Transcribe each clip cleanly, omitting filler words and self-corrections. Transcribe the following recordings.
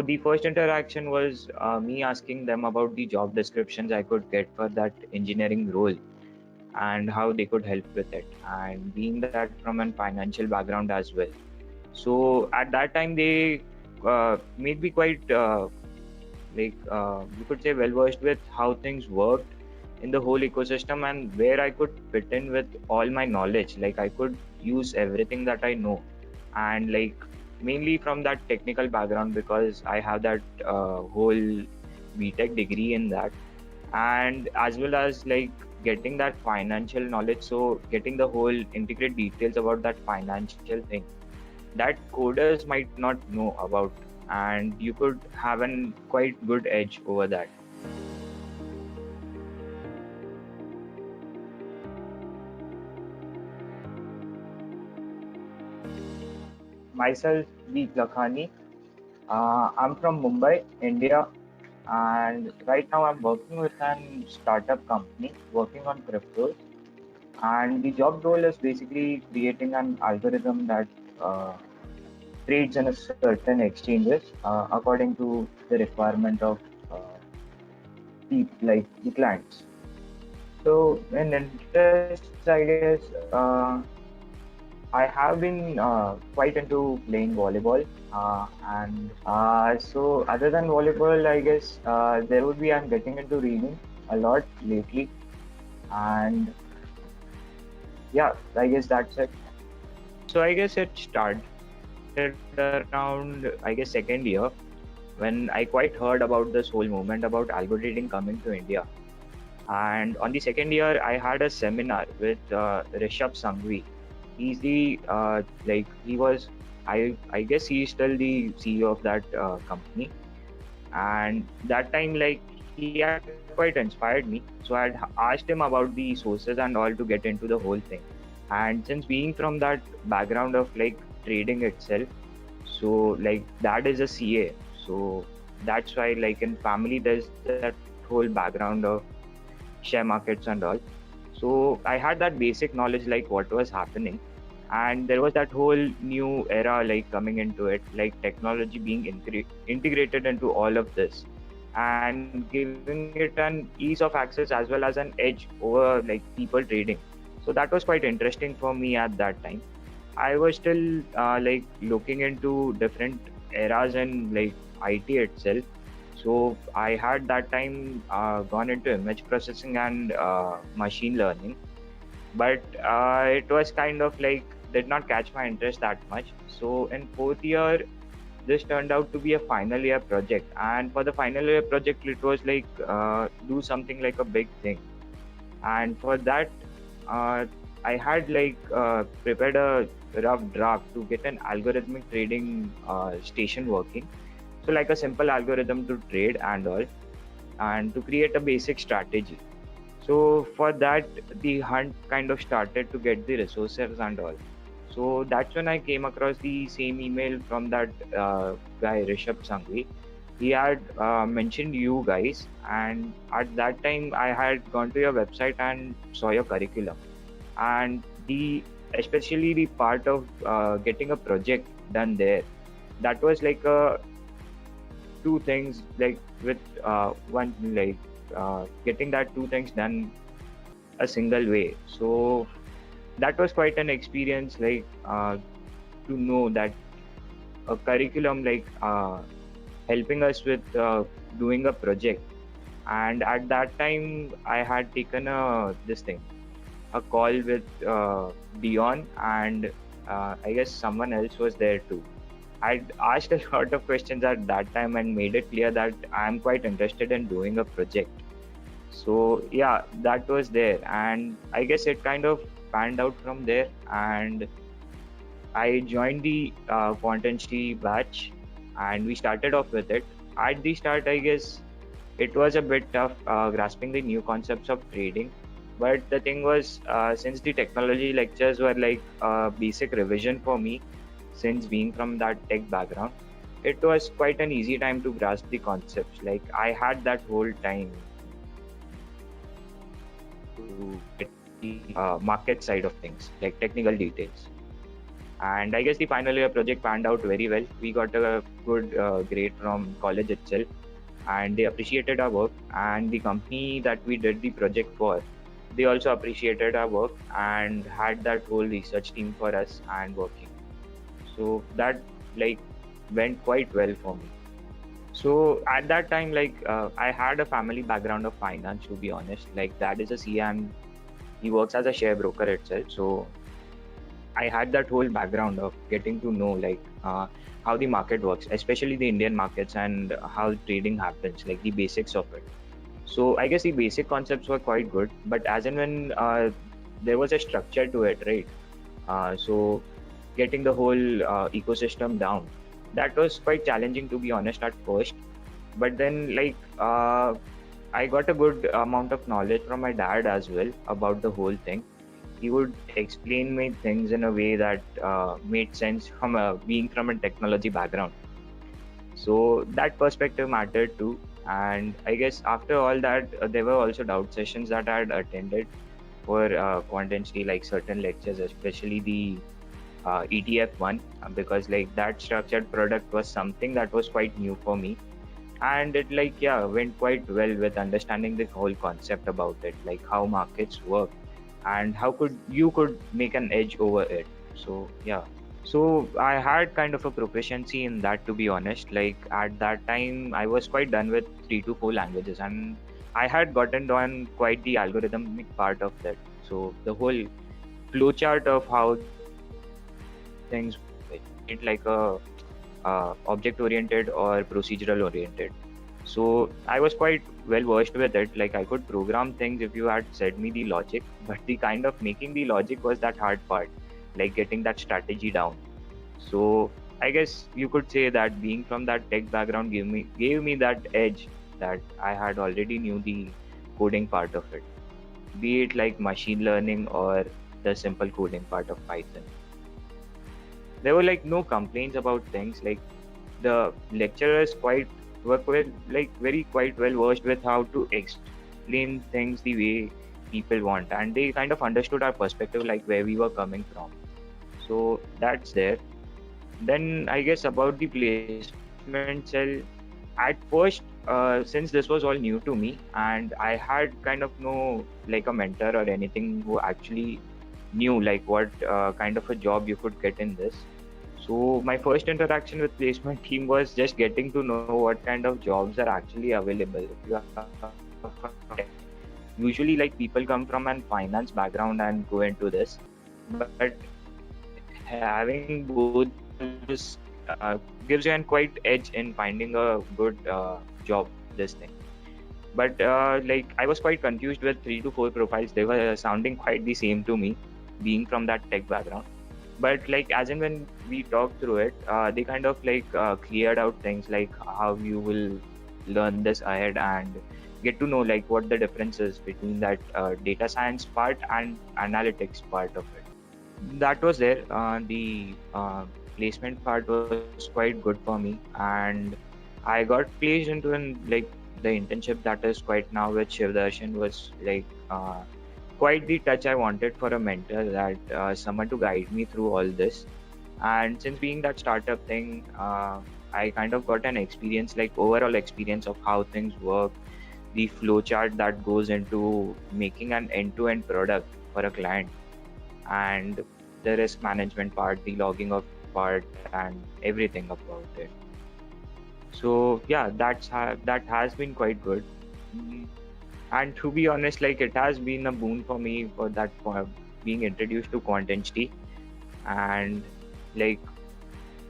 the first interaction was me asking them about the job descriptions I could get for that engineering role and how they could help with it. And being that from a financial background as well. So at that time, they made me quite you could say well versed with how things worked in the whole ecosystem and where I could fit in with all my knowledge. Like I could use everything that I know, and like mainly from that technical background because I have that whole BTech degree in that, and as well as like getting that financial knowledge. So getting the whole integrate details about that financial thing that coders might not know about, and you could have an quite good edge over that. Myself, the Lakhani. I'm from Mumbai, India, and right now I'm working with an startup company working on cryptos. And the job role is basically creating an algorithm that uh, trades in a certain exchanges according to the requirement of the clients. So in interest, I guess I have been quite into playing volleyball, and so other than volleyball, I guess there would be I'm getting into reading a lot lately, and yeah, I guess that's it. So I guess it started around I guess second year when I quite heard about this whole movement about algo trading coming to India. And on the second year, I had a seminar with Rishabh Sanghvi. He's the he was I guess he's still the CEO of that company. And that time like he had quite inspired me. So I had asked him about the sources and all to get into the whole thing. And since being from that background of like trading itself, so like dad is a CA, so that's why like in family there's that whole background of share markets and all. So I had that basic knowledge like what was happening, and there was that whole new era like coming into it, like technology being integrated into all of this and giving it an ease of access as well as an edge over like people trading. So that was quite interesting for me at that time. I was still like looking into different eras in like IT itself. So I had that time gone into image processing and machine learning, but it was kind of like did not catch my interest that much. So in fourth year, this turned out to be a final year project, and for the final year project, it was like do something like a big thing, and for that uh, I had like prepared a rough draft to get an algorithmic trading station working. So like a simple algorithm to trade and all, and to create a basic strategy. So for that, the hunt kind of started to get the resources and all. So that's when I came across the same email from that guy Rishabh Sanghvi. He had mentioned you guys, and at that time I had gone to your website and saw your curriculum, and the especially the part of getting a project done there. That was like a two things like with one like getting that two things done a single way. So that was quite an experience like to know that a curriculum like helping us with doing a project. And at that time I had taken a this thing a call with Dion, and I guess someone else was there too. I'd asked a lot of questions at that time and made it clear that I'm quite interested in doing a project. So yeah, that was there, and I guess it kind of panned out from there. And I joined the QuantInsti batch, and we started off with it. At the start, I guess it was a bit tough grasping the new concepts of trading. But the thing was, since the technology lectures were like basic revision for me, since being from that tech background, it was quite an easy time to grasp the concepts. Like I had that whole time to get the market side of things, like technical details. And I guess the final year project panned out very well. We got a good grade from college itself, and they appreciated our work. And the company that we did the project for, they also appreciated our work and had that whole research team for us and working. So that like went quite well for me. So at that time, I had a family background of finance, to be honest. Like dad is a CA and he works as a share broker itself. So I had that whole background of getting to know how the market works, especially the Indian markets and how trading happens, like the basics of it. So I guess the basic concepts were quite good, but as and when there was a structure to it, right? So getting the whole ecosystem down, that was quite challenging to be honest at first. But then I got a good amount of knowledge from my dad as well about the whole thing. He would explain me things in a way that made sense from being from a technology background. So that perspective mattered too. And I guess after all that, there were also doubt sessions that I had attended for QuantInsti, like certain lectures, especially the ETF one, because like that structured product was something that was quite new for me. And it went quite well with understanding the whole concept about it, like how markets work and how could make an edge over it. So yeah. So I had kind of a proficiency in that, to be honest. Like at that time, I was quite done with 3 to 4 languages, and I had gotten done quite the algorithmic part of that. So the whole flowchart of how things it like a object oriented or procedural oriented. So I was quite well versed with it. Like I could program things if you had said me the logic, but the kind of making the logic was that hard part, like getting that strategy down. So I guess you could say that being from that tech background gave me that edge that I had already knew the coding part of it, be it like machine learning or the simple coding part of Python. There were like no complaints about things. Like the lecturers were like very quite well versed with how to explain things the way people want, and they kind of understood our perspective, like where we were coming from. So that's there. Then I guess about the placement cell, at first, since this was all new to me, and I had kind of no like a mentor or anything who actually knew like what kind of a job you could get in this. So my first interaction with placement team was just getting to know what kind of jobs are actually available. If you have usually like people come from an finance background and go into this, but having both the backgrounds gives you an quite edge in finding a good job. This thing, but like I was quite confused with 3 to 4 profiles. They were sounding quite the same to me, being from that tech background. But like as and when we talked through it, they kind of cleared out things like how you will learn this ahead and get to know like what the difference is between that data science part and analytics part of it. That was there. The placement part was quite good for me, and I got placed into the internship that is quite now with Shivdarshan was quite the touch I wanted for a mentor, that someone to guide me through all this. And since being that startup thing, I kind of got an experience, like overall experience of how things work, the flowchart that goes into making an end-to-end product for a client, and the risk management part, the logging of part, and everything about it. So yeah, that has been quite good. Mm, And to be honest, like it has been a boon for me for that for being introduced to QuantInsti, and like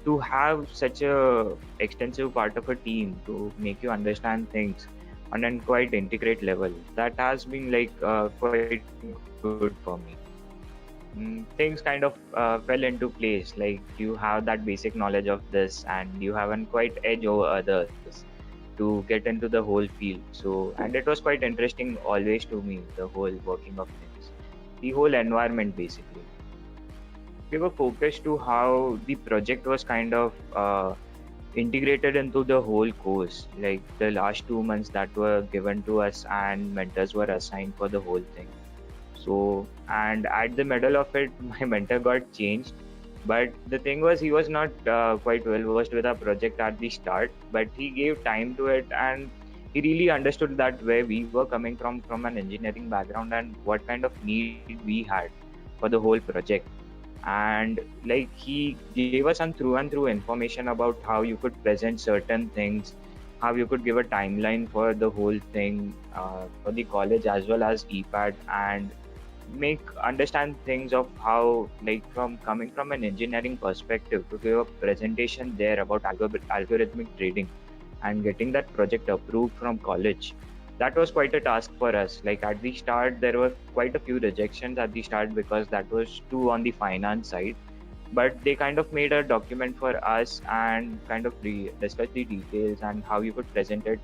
to have such a extensive part of a team to make you understand things on a quite integrate level. That has been quite good for me. Things kind of fell into place. Like you have that basic knowledge of this, and you have a quite edge over others to get into the whole field. So, and it was quite interesting always to me, the whole working of things, the whole environment basically. We were focused to how the project was kind of integrated into the whole course, like the last 2 months that were given to us, and mentors were assigned for the whole thing. So, and at the middle of it, my mentor got changed But the thing was, he was not quite well versed with our project at the start, but he gave time to it, and he really understood that where we were coming from an engineering background, and what kind of need we had for the whole project. And like, he gave us an through and through information about how you could present certain things, how you could give a timeline for the whole thing, for the college as well as EPAT, and make understand things of how, like, from coming from an engineering perspective, to give a presentation there about algorithmic trading and getting that project approved from college. That was quite a task for us. Like, at the start there were quite a few rejections at the start, because that was too on the finance side, but they kind of made a document for us and kind of discuss the details and how you could present it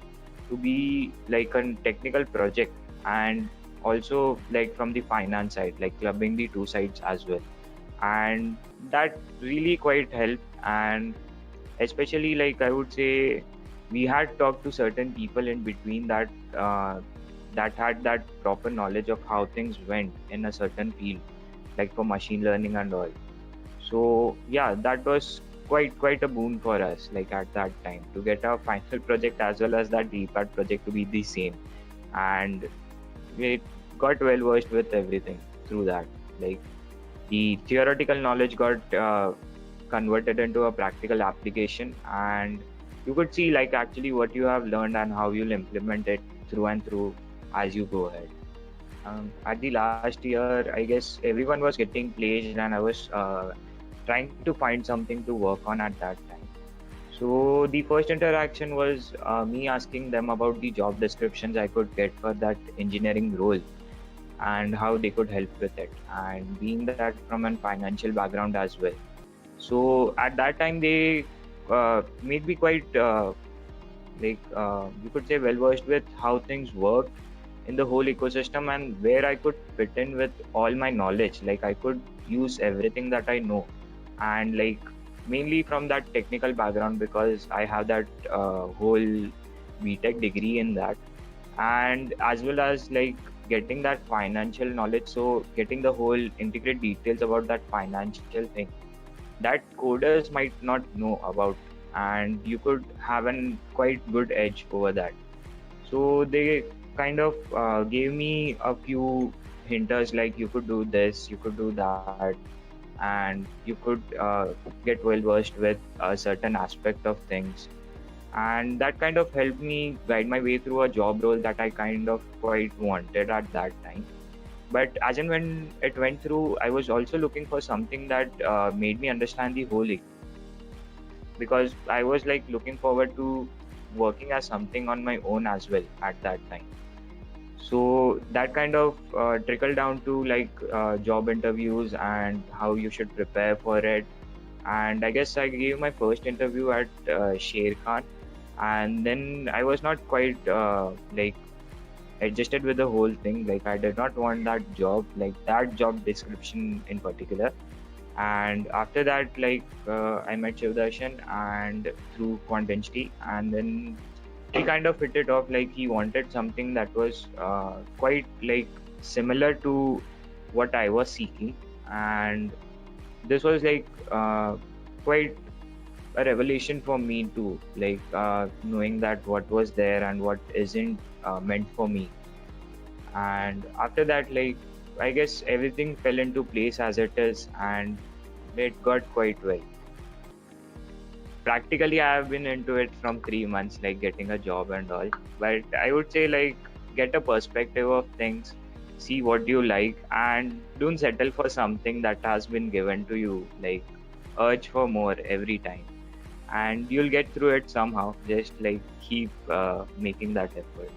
to be like a technical project, and also like from the finance side, like clubbing the two sides as well. And that really quite helped. And especially, like, I would say, we had talked to certain people in between that that had that proper knowledge of how things went in a certain field, like for machine learning and all. So yeah, that was quite a boon for us, like at that time, to get our final project as well as that DPAT project to be the same. And we got well versed with everything through that. Like, the theoretical knowledge got converted into a practical application, and you could see, like, actually what you have learned and how you'll implement it through and through as you go ahead. At the last year, I guess everyone was getting placed, and I was trying to find something to work on at that time. So the first interaction was me asking them about the job descriptions I could get for that engineering role and how they could help with it. And being that from a financial background as well, so at that time they made me quite you could say well versed with how things work in the whole ecosystem, and where I could fit in with all my knowledge. Like, I could use everything that I know, and like, mainly from that technical background, because I have that whole BTech degree in that, and as well as like getting that financial knowledge. So getting the whole intricate details about that financial thing that coders might not know about, and you could have an quite good edge over that. So they kind of gave me a few hinters, like you could do this, you could do that, and you could get well versed with a certain aspect of things. And that kind of helped me guide my way through a job role that I kind of quite wanted at that time. But as and when it went through, I was also looking for something that made me understand the whole, because I was like looking forward to working as something on my own as well at that time. So that kind of trickled down to like job interviews and how you should prepare for it. And I guess I gave my first interview at Sher Khan, and then I was not quite like adjusted with the whole thing. Like, I did not want that job, like that job description in particular. And after that, like I met Shivdarshan and through QuantInsti, and then he kind of hit it off. Like, he wanted something that was quite like similar to what I was seeking, and this was like quite a revelation for me too. Like knowing that what was there and what isn't meant for me. And after that, like, I guess everything fell into place as it is, and it got quite well. Practically, I have been into it from 3 months, like getting a job and all. But I would say, like, get a perspective of things, see what you like, and don't settle for something that has been given to you. Like, urge for more every time, and you'll get through it somehow. Just like keep making that effort.